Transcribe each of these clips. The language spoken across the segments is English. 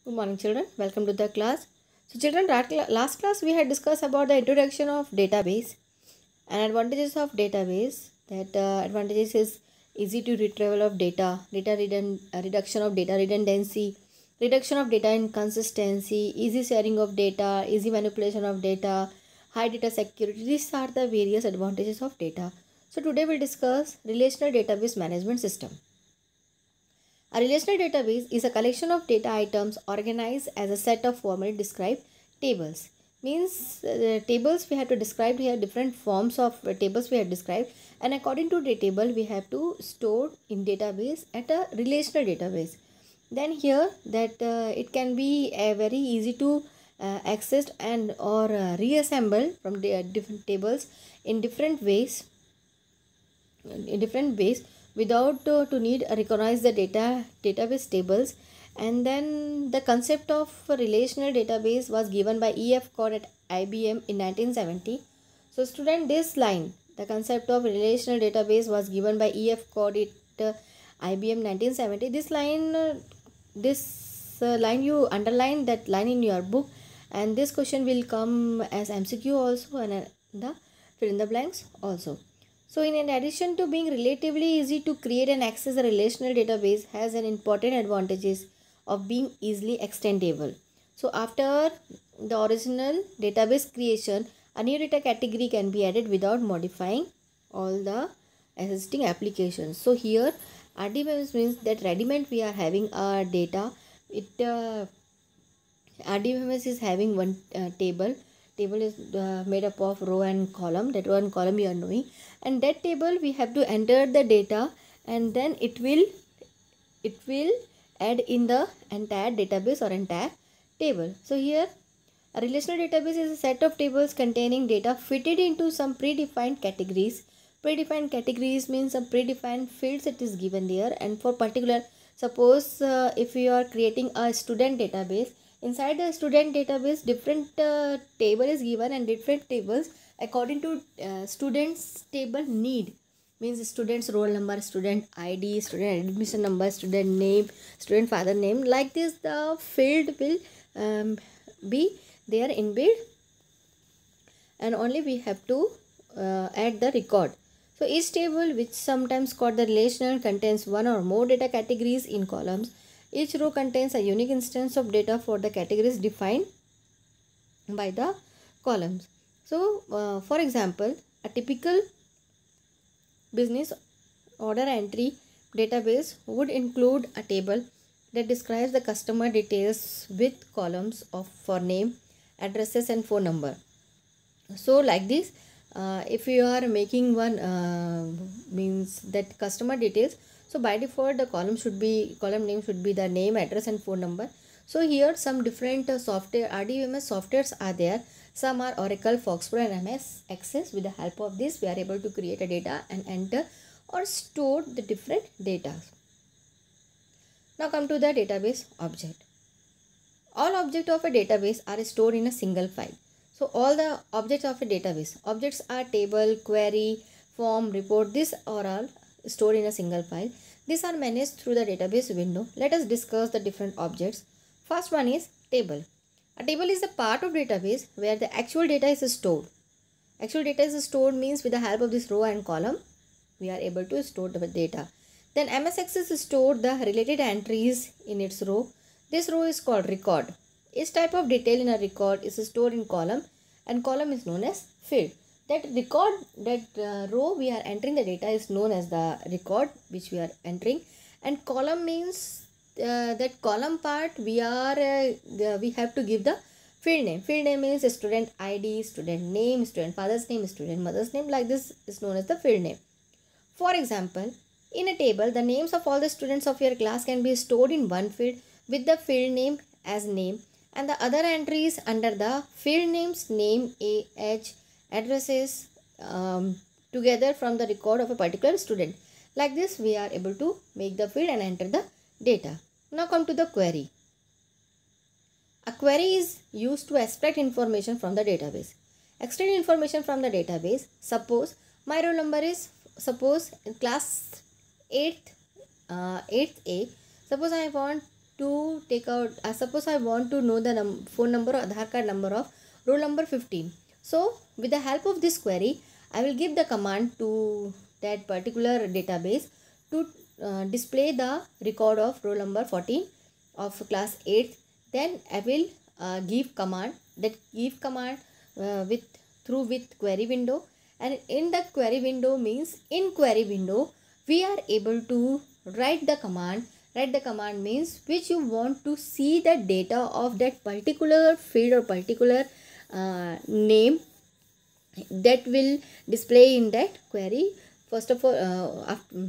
Good morning, children. Welcome to the class. So, children, last class we had discussed about the introduction of database and advantages of database. That advantages is easy to retrieval of data, reduction of data redundancy, reduction of data inconsistency, easy sharing of data, easy manipulation of data, high data security. These are the various advantages of data. So, today we'll discuss relational database management system. A relational database is a collection of data items organized as a set of formally described tables. Means tables we have to describe here, different forms of tables we have described, and according to the table we have to store in database at a relational database. Then here that it can be very easy to access and or reassemble from the different tables in different ways without to need recognize the database tables. And then the concept of a relational database was given by E.F. Codd at IBM in 1970. So student, this line, the concept of relational database was given by E.F. Codd at IBM 1970. This line you underline that line in your book, and this question will come as MCQ also, and the fill in the blanks also. So in addition to being relatively easy to create and access, a relational database has an important advantages of being easily extendable. So after the original database creation, a new data category can be added without modifying all the existing applications. So here RDBMS means that ready-made we are having our data. RDBMS is having one table is made up of row and column. That one column you are knowing, and that table we have to enter the data, and then it will add in the entire database or entire table. So here a relational database is a set of tables containing data fitted into some predefined categories. Predefined categories means some predefined fields it is given there, and for particular, suppose if you are creating a student database, inside the student database different table is given, and different tables according to students table need, means student's roll number, student ID, student admission number, student name, student father name. Like this the field will be there inbuilt, and only we have to add the record. So each table, which sometimes called the relational, contains one or more data categories in columns. Each row contains a unique instance of data for the categories defined by the columns. So for example, a typical business order entry database would include a table that describes the customer details with columns of for name, addresses and phone number. So like this, if you are making one means that customer details, so by default the column name should be the name, address and phone number. So here some different software RDBMS softwares are there. Some are Oracle, Foxpro and MS Access. With the help of this we are able to create a data and enter or store the different data. Now come to the database object. All objects of a database are stored in a single file. So all the objects of a database, objects are table, query, form, report. These are all stored in a single file. These are managed through the database window. Let us discuss the different objects. First one is table. A table is a part of database where the actual data is stored. Actual data is stored means with the help of this row and column we are able to store the data. Then MS Access stored the related entries in its row. This row is called record. Each type of detail in a record is stored in column, and column is known as field. That record, that row we are entering the data is known as the record which we are entering, and column means that column part we have to give the field name. Field name is student ID, student name, student father's name, student mother's name. Like this is known as the field name. For example, in a table, the names of all the students of your class can be stored in one field with the field name as name, and the other entries under the field names name, age, addresses together from the record of a particular student. Like this we are able to make the field and enter the data. Now come to the query. A query is used to extract information from the database. Extract information from the database. Suppose my roll number is, suppose in class 8th A. Suppose I want to take out, suppose I want to know the phone number or Aadhaar card number of roll number 15. So with the help of this query, I will give the command to that particular database to display the record of roll number 14 of class 8th. Then I will give command, with query window, and in the query window means in query window we are able to write the command. Write the command means which you want to see the data of that particular field or particular name that will display in that query. First of all,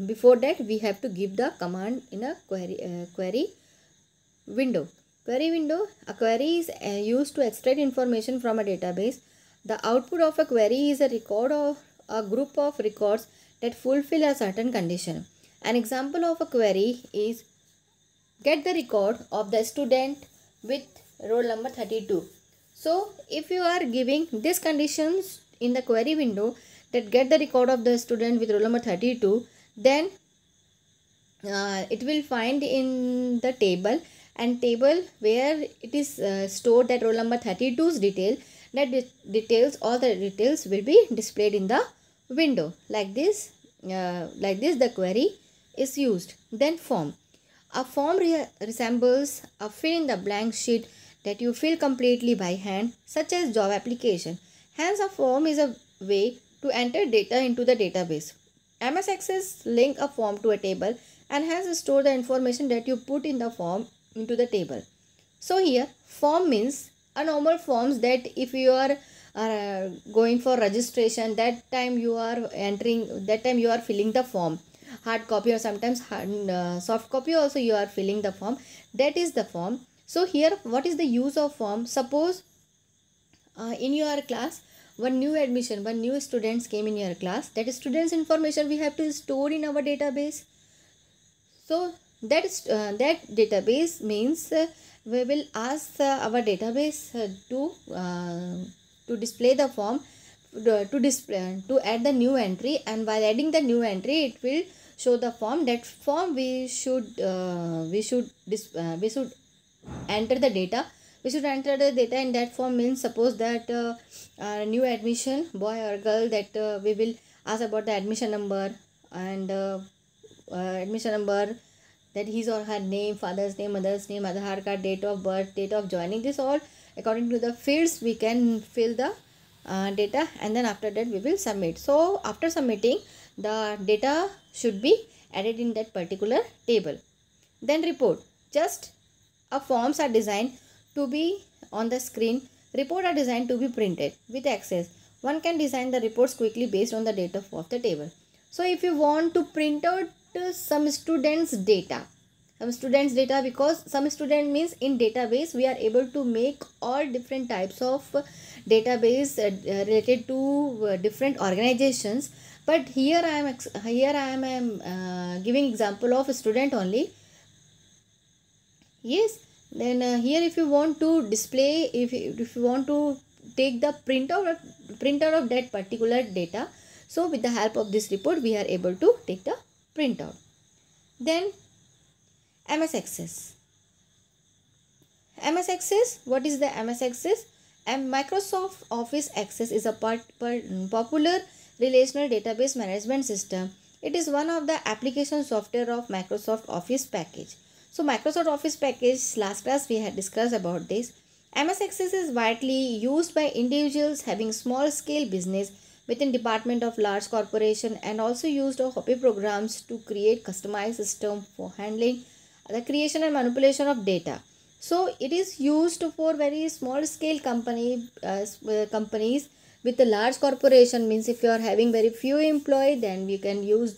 before that we have to give the command in a query window. A query is used to extract information from a database. The output of a query is a record of a group of records that fulfill a certain condition. An example of a query is get the record of the student with roll number 32. So if you are giving these conditions in the query window, that get the record of the student with roll number 32, then it will find in the table, and table where it is stored that roll number 32's detail, that all the details will be displayed in the window. Like this the query is used. Then form. A form resembles a fill in the blank sheet that you fill completely by hand, such as job application. Hence, a form is a way to enter data into the database. MS Access link a form to a table and hence store the information that you put in the form into the table. So here form means a normal forms that if you are going for registration, that time you are filling the form, hard copy or sometimes soft copy also you are filling the form. That is the form. So here what is the use of form? Suppose in your class one new students came in your class. That students information we have to store in our database. So that database means we will ask our database to display the form, to add the new entry, and while adding the new entry it will show the form. That form we should enter the data. We should enter the data in that form. Means suppose that new admission, boy or girl, that we will ask about the admission number, and that his or her name, father's name, mother's name, Aadhaar card, date of birth, date of joining. This all according to the fields we can fill the data, and then after that we will submit. So after submitting, the data should be added in that particular table. Then report. Just forms are designed to be on the screen. Report are designed to be printed. With Access, one can design the reports quickly based on the data of the table. So if you want to print out some students data, because some student means in database we are able to make all different types of database related to different organizations. But here I am giving example of a student only. Yes. Then here if you want to display, if you want to take the printout of that particular data, so with the help of this report we are able to take the printout. Then MS Access. MS Access, what is the MS Access? And Microsoft Office Access is a popular relational database management system. It is one of the application software of Microsoft Office package. So Microsoft Office package, last class we had discussed about this. MS Access is widely used by individuals having small scale business within department of large corporation, and also used of hobby programs to create customized system for handling the creation and manipulation of data. So it is used for very small scale companies with a large corporation. Means if you are having very few employees, then you can use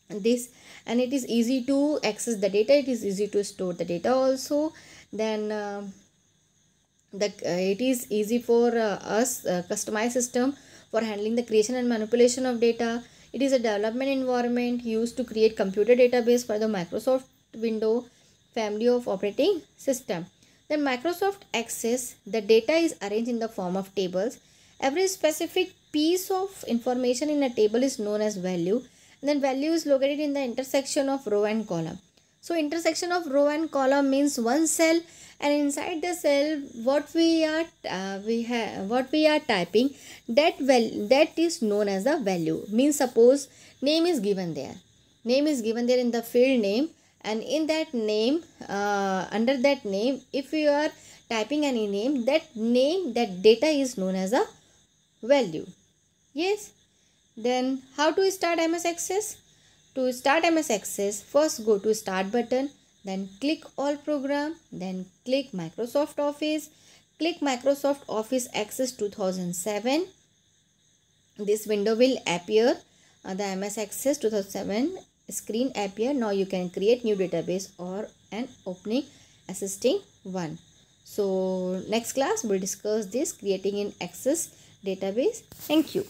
this, and it is easy to access the data, it is easy to store the data also. Then it is easy for us customized system for handling the creation and manipulation of data. It is a development environment used to create computer database for the Microsoft Windows family of operating system. Then Microsoft Access, the data is arranged in the form of tables. Every specific piece of information in a table is known as value. And then value is located in the intersection of row and column. So intersection of row and column means one cell, and inside the cell what we are typing, that is known as the value. Means suppose name is given there. Name is given there in the field name, and in that name, under that name, if you are typing any name, that data is known as a value. Yes. Then how to start MS Access? To start MS Access, first go to Start button, then click All Program, then click Microsoft Office. Click Microsoft Office Access 2007. This window will appear. The MS Access 2007 screen appear. Now you can create new database or an opening existing one. So next class we'll discuss this creating in Access database. Thank you.